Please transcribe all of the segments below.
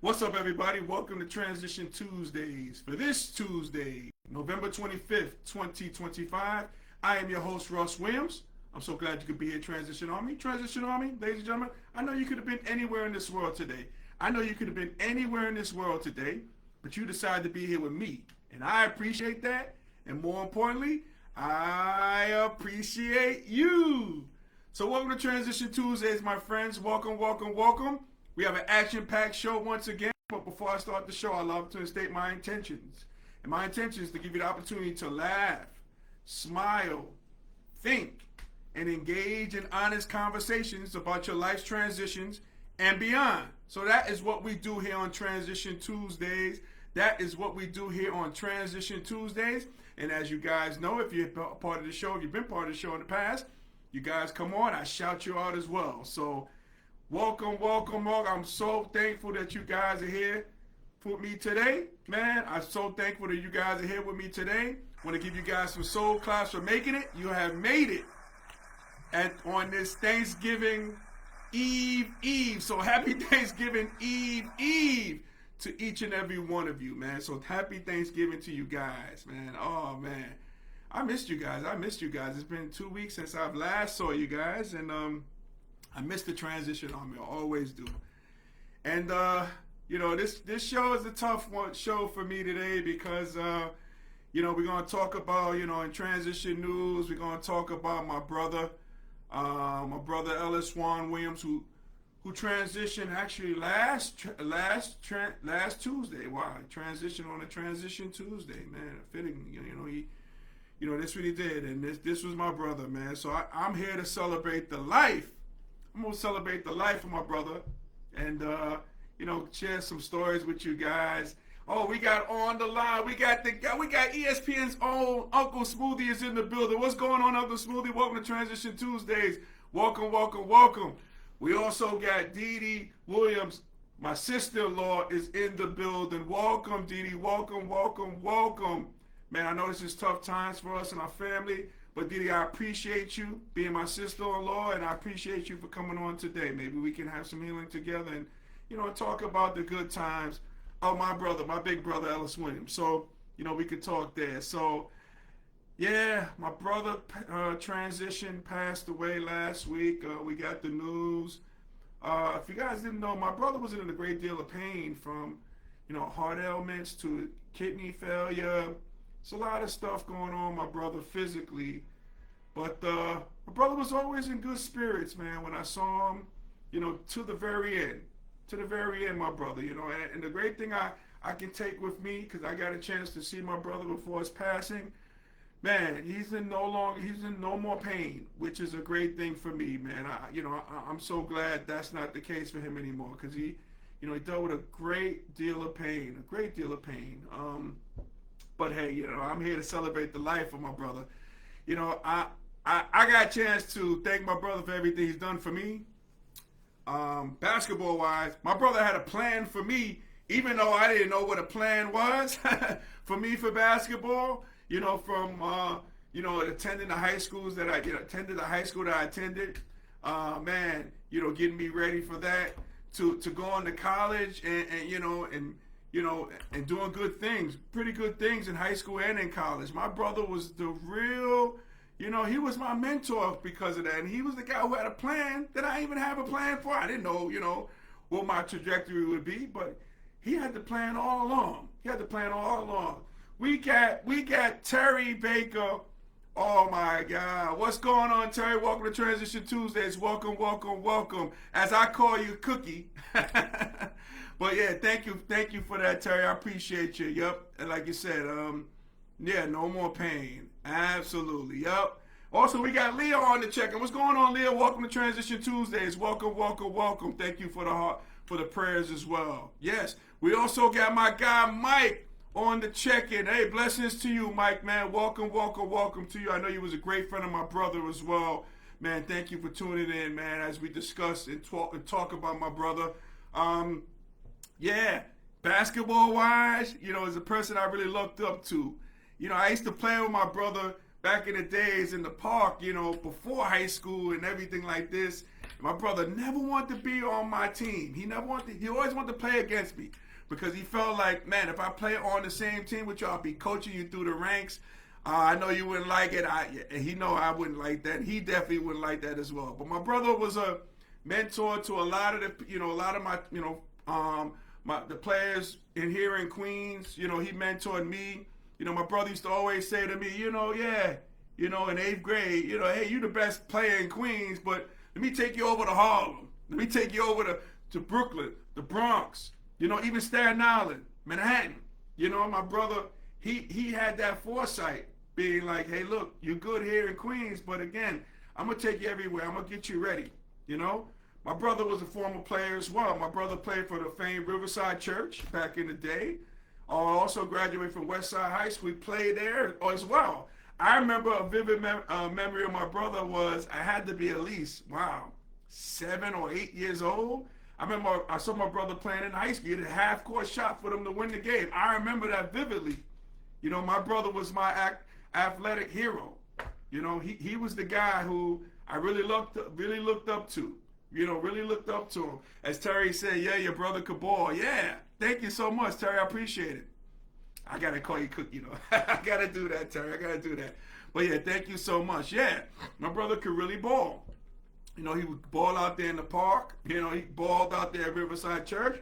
What's up, everybody? Welcome to Transition Tuesdays. For this Tuesday, November 25th, 2025, I am your host, Russ Williams. I'm so glad you could be here, Transition Army. Transition Army, ladies and gentlemen, I know you could have been anywhere in this world today. I know you could have been anywhere in this world today, but you decided to be here with me. And I appreciate that. And more importantly, I appreciate you. So welcome to Transition Tuesdays, my friends. Welcome, welcome, welcome. We have an action-packed show once again, but before I start the show, I love to state my intentions. And my intention is to give you the opportunity to laugh, smile, think, and engage in honest conversations about your life's transitions and beyond. So that is what we do here on Transition Tuesdays. That is what we do here on Transition Tuesdays. And as you guys know, if you're part of the show, if you've been part of the show in the past, you guys come on, I shout you out as well. So welcome, welcome, welcome. I'm so thankful that you guys are here with me today. Man, I'm so thankful that you guys are here with me today. I want to give you guys some soul claps for making it. You have made it on this Thanksgiving Eve. So happy Thanksgiving Eve to each and every one of you, man. So happy Thanksgiving to you guys, man. Oh, man. I missed you guys. It's been 2 weeks since I've last saw you guys, and I missed the Transition Army. I always do. And this show is a tough show for me today because we're gonna talk about in transition news. We're gonna talk about my brother Ellis, Juan Williams, who transitioned actually last Tuesday. Wow, transitioned on a Transition Tuesday, man. Fitting, that's what he did, and this was my brother, man. So I'm here to celebrate the life. I'm gonna celebrate the life of my brother, and share some stories with you guys. Oh, we got on the line. We got ESPN's own Uncle Smoothie is in the building. What's going on, Uncle Smoothie? Welcome to Transition Tuesdays. Welcome, welcome, welcome. We also got Dee Dee Williams, my sister-in-law, is in the building. Welcome, Dee Dee. Welcome, welcome, welcome. Man, I know this is tough times for us and our family, but Dee Dee, I appreciate you being my sister-in-law, and I appreciate you for coming on today. Maybe we can have some healing together and, talk about the good times of my brother, my big brother, Ellis Williams. So, we could talk there. So, yeah, my brother transitioned, passed away last week. We got the news. If you guys didn't know, my brother was in a great deal of pain from, heart ailments to kidney failure. It's a lot of stuff going on, my brother, physically. But my brother was always in good spirits, man, when I saw him, to the very end. To the very end, my brother, And the great thing I can take with me, because I got a chance to see my brother before his passing, man, he's in no more pain, which is a great thing for me, man. I'm so glad that's not the case for him anymore, because he dealt with a great deal of pain. But hey, I'm here to celebrate the life of my brother. I got a chance to thank my brother for everything he's done for me. Basketball wise, my brother had a plan for me, even though I didn't know what a plan was for me for basketball. From attending the high schools that I attended, the high school that I attended, man, getting me ready for that, to go on to college and doing good things, pretty good things in high school and in college. My brother was the real, he was my mentor because of that. And he was the guy who had a plan that I didn't even have a plan for. I didn't know, what my trajectory would be, but he had the plan all along. We got Terry Baker. Oh my God. What's going on, Terry? Welcome to Transition Tuesdays. Welcome, welcome, welcome. As I call you, Cookie. But yeah, thank you for that, Terry. I appreciate you. Yep. And like you said, no more pain. Absolutely. Yep. Also, we got Leah on the check-in. What's going on, Leah? Welcome to Transition Tuesdays. Welcome, welcome, welcome. Thank you for the prayers as well. Yes. We also got my guy Mike on the check-in. Hey, blessings to you, Mike, man. Welcome, welcome, welcome to you. I know you was a great friend of my brother as well. Man, thank you for tuning in, man, as we discuss and talk about my brother. Yeah, basketball-wise, is a person I really looked up to. I used to play with my brother back in the days in the park, before high school and everything like this. My brother never wanted to be on my team. He always wanted to play against me because he felt like, man, if I play on the same team with you, I'll be coaching you through the ranks. I know you wouldn't like it. He know I wouldn't like that. He definitely wouldn't like that as well. But my brother was a mentor to a lot of my, the players in here in Queens. He mentored me. My brother used to always say to me, in 8th grade, hey, you the best player in Queens, but let me take you over to Harlem. Let me take you over to Brooklyn, the Bronx, even Staten Island, Manhattan. My brother, he had that foresight, being like, hey, look, you're good here in Queens, but again, I'm going to take you everywhere. I'm going to get you ready, My brother was a former player as well. My brother played for the famed Riverside Church back in the day. Also graduated from Westside High School. He played there as well. I remember a vivid memory of my brother was I had to be at least, 7 or 8 years old. I remember I saw my brother playing in high school. He did a half-court shot for them to win the game. I remember that vividly. My brother was my athletic hero. He was the guy who I really looked up to. Really looked up to him. As Terry said, yeah, your brother could ball. Yeah, thank you so much, Terry. I appreciate it. I got to call you Cook, I got to do that, Terry. I got to do that. But yeah, thank you so much. Yeah, my brother could really ball. He would ball out there in the park. He balled out there at Riverside Church.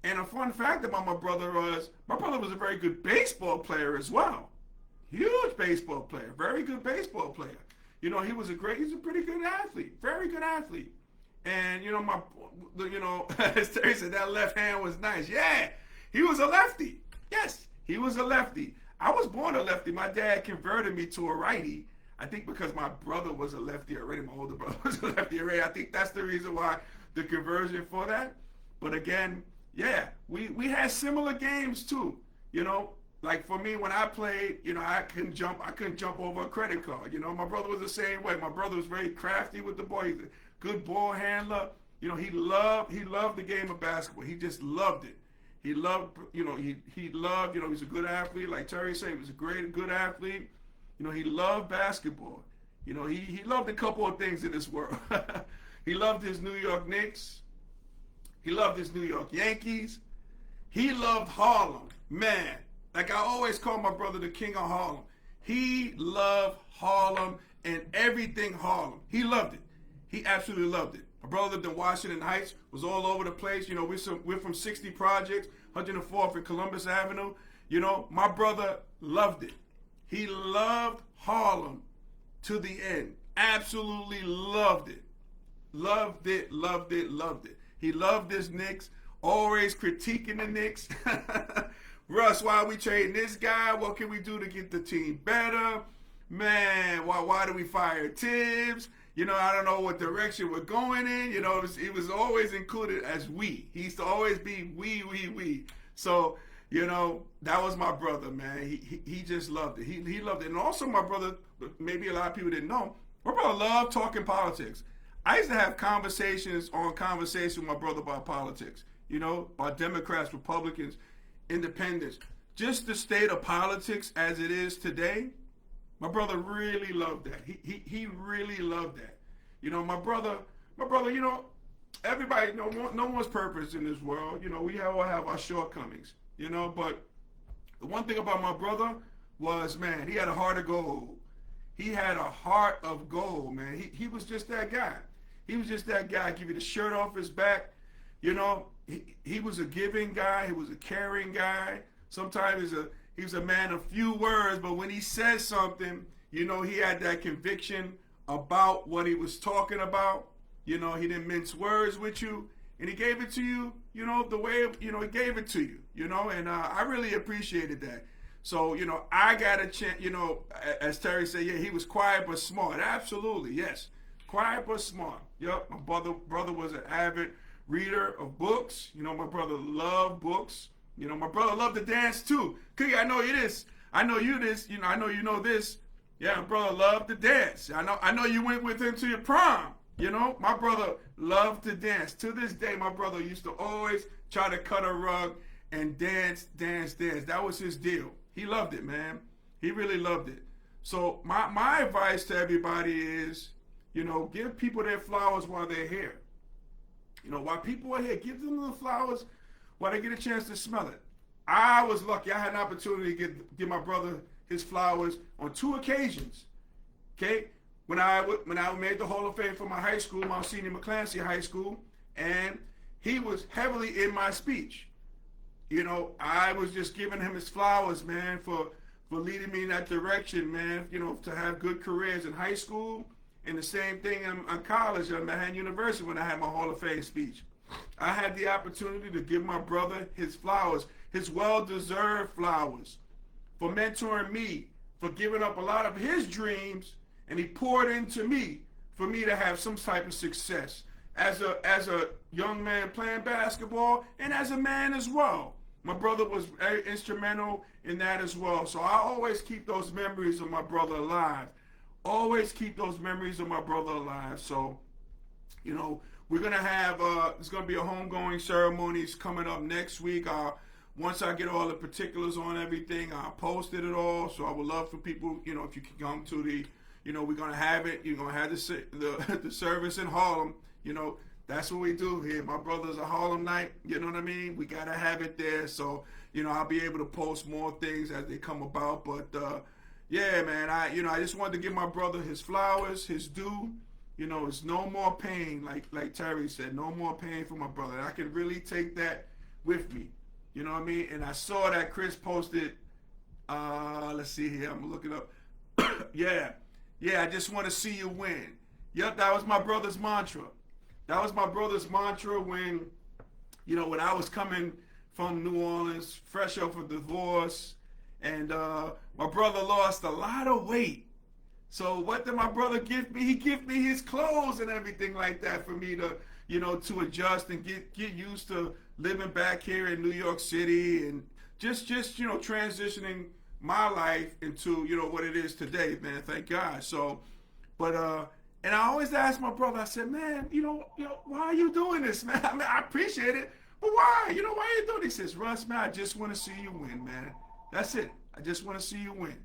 And a fun fact about my brother was a very good baseball player as well. Huge baseball player. Very good baseball player. He's a pretty good athlete. Very good athlete. And, as Terry said, that left hand was nice. Yeah, he was a lefty. Yes, he was a lefty. I was born a lefty. My dad converted me to a righty. I think because my brother was a lefty already. My older brother was a lefty already. I think that's the reason why the conversion for that. But again, yeah, we had similar games too. Like for me, when I played, I couldn't jump over a credit card. My brother was the same way. My brother was very crafty with the ball. He's a good ball handler. He loved the game of basketball. He just loved it. He loved, he loved, he's a good athlete. Like Terry said, he was a good athlete. He loved basketball. He loved a couple of things in this world. He loved his New York Knicks. He loved his New York Yankees. He loved Harlem. Man, like I always call my brother the king of Harlem. He loved Harlem and everything Harlem. He loved it. He absolutely loved it. My brother lived in Washington Heights, was all over the place. We're from 60 Projects, 104th and Columbus Avenue. My brother loved it. He loved Harlem to the end. Absolutely loved it. Loved it, loved it, loved it. He loved his Knicks, always critiquing the Knicks. Russ, why are we trading this guy? What can we do to get the team better? Man, why do we fire Tibbs? I don't know what direction we're going in. It was always included as we. He used to always be we. So, that was my brother, man. He just loved it. He loved it. And also my brother, maybe a lot of people didn't know, my brother loved talking politics. I used to have conversations with my brother about politics, about Democrats, Republicans, independents. Just the state of politics as it is today. My brother really loved that. He really loved that. My brother, everybody, no one's perfect in this world. We all have our shortcomings, but the one thing about my brother was, man, he had a heart of gold. He had a heart of gold, man. He was just that guy. He was just that guy. Give you the shirt off his back. He was a giving guy. He was a caring guy. Sometimes he was a man of few words, but when he says something, he had that conviction about what he was talking about. He didn't mince words with you, and he gave it to you, the way, he gave it to you, and I really appreciated that. So, I got a chance, as Terry said, yeah, he was quiet but smart. Absolutely, yes. Quiet but smart. Yep, my brother was an avid reader of books. My brother loved books. My brother loved to dance too. Cookie, I know you this. I know you this. I know you know this. Yeah, my brother loved to dance. I know you went with him to your prom. My brother loved to dance. To this day, my brother used to always try to cut a rug and dance. That was his deal. He loved it, man. He really loved it. So my advice to everybody is, You know, give people their flowers while they're here. You know, while people are here, give them the flowers while they get a chance to smell it. I was lucky. I had an opportunity to give my brother his flowers on 2 occasions. Okay? When I made the Hall of Fame for my high school, Mount Senior McClancy High School, and he was heavily in my speech. You know, I was just giving him his flowers, man, for leading me in that direction, man, you know, to have good careers in high school, and the same thing in college at Manhattan University when I had my Hall of Fame speech. I had the opportunity to give my brother his flowers, his well-deserved flowers, for mentoring me, for giving up a lot of his dreams, and he poured into me for me to have some type of success as a young man playing basketball and as a man as well. My brother was very instrumental in that as well. So I always keep those memories of my brother alive. Always keep those memories of my brother alive. So, you know, we're going to have, there's going to be a homegoing ceremonies coming up next week. Once I get all the particulars on everything, I'll post it all. So I would love for people, you know, if you can come to the, you know, we're going to have it. You're going to have the service in Harlem. You know, that's what we do here. My brother's a Harlem night. You know what I mean? We got to have it there. So, you know, I'll be able to post more things as they come about. But, yeah, man, I just wanted to give my brother his flowers, his due. You know, it's no more pain, like Terry said, no more pain for my brother. I can really take that with me. You know what I mean? And I saw that Chris posted, let's see here, I'm looking up. Yeah, I just want to see you win. Yep, that was my brother's mantra. That was my brother's mantra when, you know, when I was coming from New Orleans, fresh off a divorce, and my brother lost a lot of weight. So what did my brother give me? He gave me his clothes and everything like that for me to, you know, to adjust and get used to living back here in New York City and just you know, transitioning my life into, you know, what it is today, man. Thank God. So, but and I always ask my brother, I said, man, you know, why are you doing this, man? I mean, I appreciate it, but why? You know, why are you doing it? He says, Russ, man, I just want to see you win, man. That's it. I just want to see you win.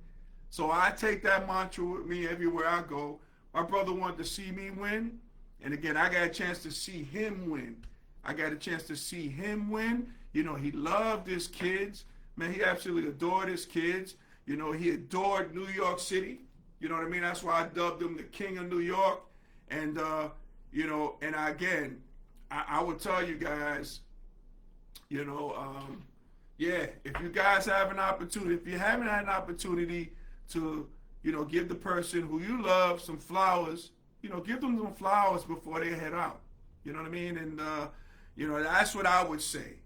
So I take that mantra with me everywhere I go. My brother wanted to see me win. And again, I got a chance to see him win. You know, he loved his kids. Man, he absolutely adored his kids. You know, he adored New York City. You know what I mean? That's why I dubbed him the King of New York. And, you know, and again, I would tell you guys, you know, yeah, if you guys have an opportunity, if you haven't had an opportunity to, you know, give the person who you love some flowers, you know, give them some flowers before they head out. You know what I mean? And, you know, that's what I would say.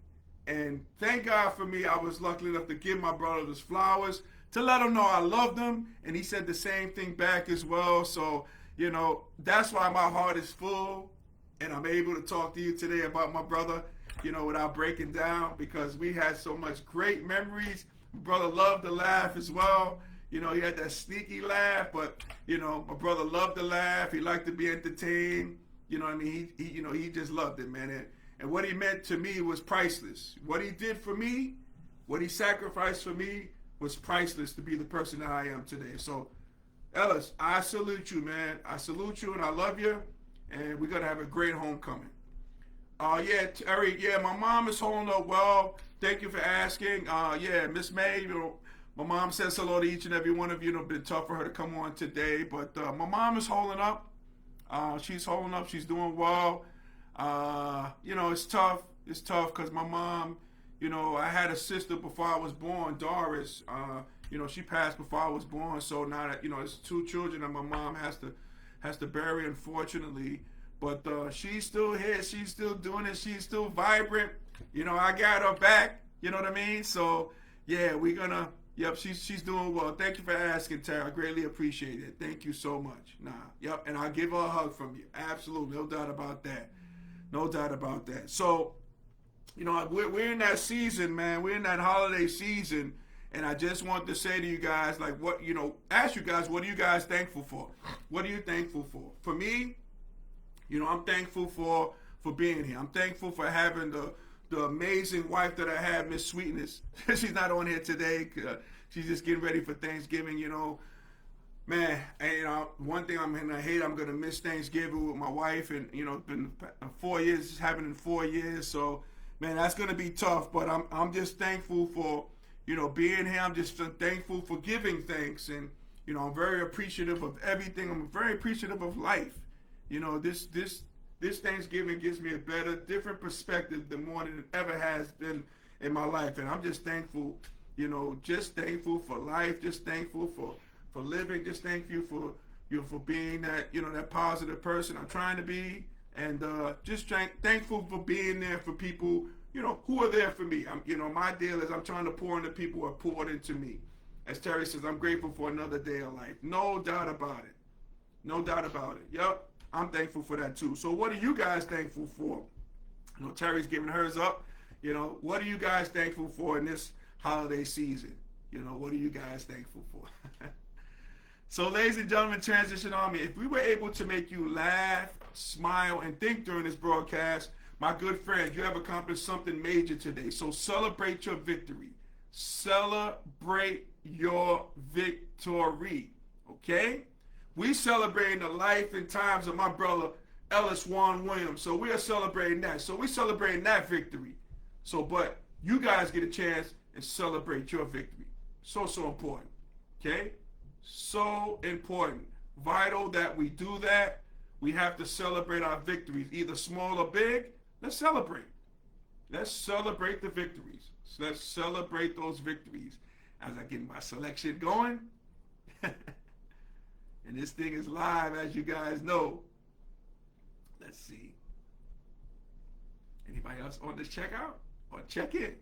And thank God for me, I was lucky enough to give my brother those flowers to let him know I loved him. And he said the same thing back as well. So, you know, that's why my heart is full. And I'm able to talk to you today about my brother, you know, without breaking down, because we had so much great memories. My brother loved to laugh as well. You know, he had that sneaky laugh, but, you know, my brother loved to laugh. He liked to be entertained. You know what I mean? He you know, he just loved it, man. And what he meant to me was priceless. What he did for me, what he sacrificed for me was priceless to be the person that I am today. So, Ellis, I salute you, man. I salute you and I love you. And we're going to have a great homecoming. Yeah, Terry, yeah, my mom is holding up well. Thank you for asking. Yeah, Miss May, you know, my mom says hello to each and every one of you. It's been tough for her to come on today, but my mom is holding up. She's holding up. She's doing well. You know, it's tough. It's tough because my mom, you know, I had a sister before I was born, Doris. You know, she passed before I was born. So now that, you know, it's 2 children that my mom has to bury, unfortunately. But she's still here. She's still doing it. She's still vibrant. You know, I got her back. You know what I mean? So, yeah, we're going to, yep, she's doing well. Thank you for asking, Tara. I greatly appreciate it. Thank you so much. Yep, and I'll give her a hug from you. Absolutely. No doubt about that. No doubt about that. So, you know, we're in that season, man. We're in that holiday season. And I just want to say to you guys, like, what, you know, ask you guys, what are you guys thankful for? What are you thankful for? For me, you know, I'm thankful for being here. I'm thankful for having the amazing wife that I have, Miss Sweetness. She's not on here today. She's just getting ready for Thanksgiving, you know. Man, and, one thing I'm gonna hate, I'm gonna miss Thanksgiving with my wife, and it's been 4 years. It's happened in 4 years, so man, that's gonna be tough. But I'm just thankful for being here. I'm just thankful for giving thanks, and I'm very appreciative of everything. I'm very appreciative of life. This Thanksgiving gives me a better, different perspective than more than it ever has been in my life, and I'm just thankful. Just thankful for life. Just thankful for living. Just thank you for being that that positive person I'm trying to be, and just thankful for being there for people who are there for me. My deal is I'm trying to pour into people who are poured into me. As Terry says, I'm grateful for another day of life. No doubt about it. No doubt about it. Yep, I'm thankful for that too. So what are you guys thankful for? Terry's giving hers up. What are you guys thankful for in this holiday season? What are you guys thankful for? So, ladies and gentlemen, Transition Army, if we were able to make you laugh, smile, and think during this broadcast, my good friend, you have accomplished something major today. So celebrate your victory. Celebrate your victory. Okay? We celebrating the life and times of my brother, Ellis Juan Williams. So we are celebrating that. So we're celebrating that victory. But you guys get a chance and celebrate your victory. So important. Okay? So important. Vital that we do that. We have to celebrate our victories, either small or big. Let's celebrate. Let's celebrate the victories. So let's celebrate those victories. As I get my selection going. And this thing is live, as you guys know. Let's see. Anybody else on this checkout or check in?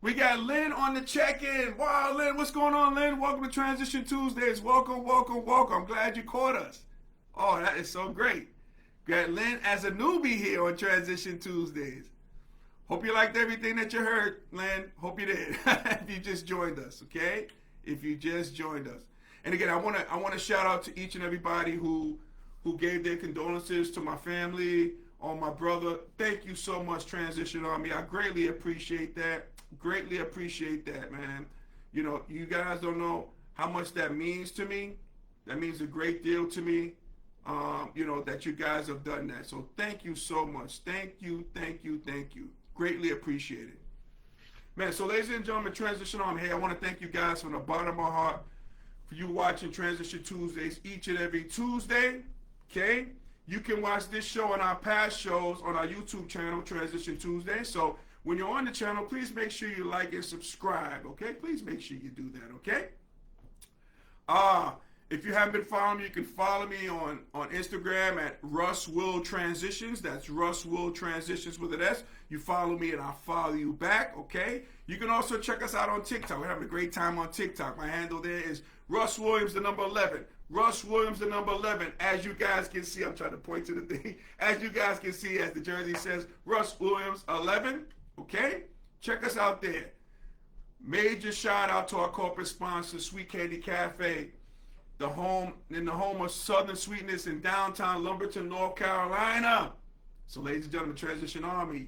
We got Lynn on the check-in. Wow, Lynn, what's going on, Lynn? Welcome to Transition Tuesdays. Welcome. I'm glad you caught us. Oh, that is so great. Got Lynn as a newbie here on Transition Tuesdays. Hope you liked everything that you heard, Lynn. Hope you did. If you just joined us, okay? If you just joined us. And again, I want to shout out to each and everybody who gave their condolences to my family, or my brother. Thank you so much, Transition Army. I greatly appreciate that. Greatly appreciate that, man. You guys don't know how much that means to me. That means a great deal to me. That you guys have done that. So thank you so much. Thank you. Greatly appreciate it. Man, so ladies and gentlemen, Transition Army, hey, I want to thank you guys from the bottom of my heart for you watching Transition Tuesdays each and every Tuesday. Okay? You can watch this show and our past shows on our YouTube channel, Transition Tuesday. So when you're on the channel, please make sure you like and subscribe, okay? Please make sure you do that, okay? If you haven't been following me, you can follow me on Instagram at Russ Will Transitions. That's Russ Will Transitions with an S. You follow me and I'll follow you back, okay? You can also check us out on TikTok. We're having a great time on TikTok. My handle there is Russ Williams, the number 11. Russ Williams, the number 11. As you guys can see, I'm trying to point to the thing. As you guys can see, as the jersey says, Russ Williams, 11. Okay? Check us out there. Major shout out to our corporate sponsor, Sweet Candy Cafe, the home of Southern Sweetness in downtown Lumberton, North Carolina. So, ladies and gentlemen, Transition Army,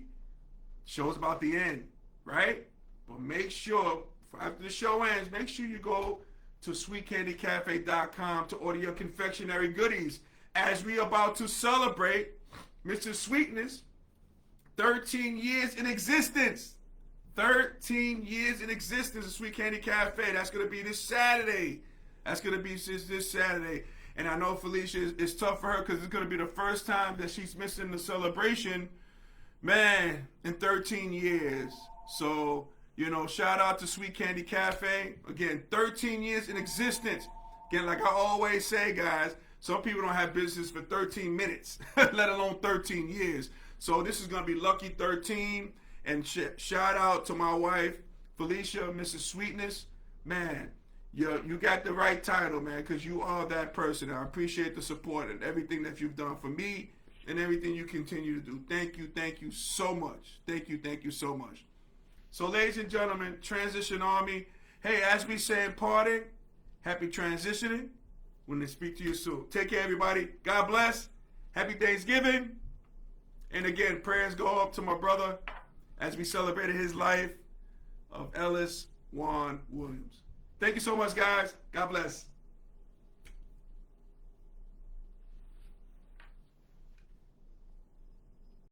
show's about to end, right? But make sure, after the show ends, make sure you go to sweetcandycafe.com to order your confectionery goodies, as we are about to celebrate Mr. Sweetness 13 years in existence. 13 years in existence of Sweet Candy Cafe. That's going to be this Saturday. This Saturday. And I know Felicia is tough for her because it's going to be the first time that she's missing the celebration, man, in 13 years. So, shout out to Sweet Candy Cafe. Again, 13 years in existence. Again, like I always say, guys, some people don't have business for 13 minutes, let alone 13 years. So this is going to be Lucky 13. And shout out to my wife, Felicia, Mrs. Sweetness. Man, you got the right title, man, because you are that person. I appreciate the support and everything that you've done for me and everything you continue to do. Thank you so much. Thank you so much. So, ladies and gentlemen, Transition Army, hey, as we say in parting, happy transitioning. When they speak to you soon. Take care, everybody. God bless. Happy Thanksgiving. And again, prayers go up to my brother as we celebrated his life of Ellis Juan Williams. Thank you so much, guys. God bless.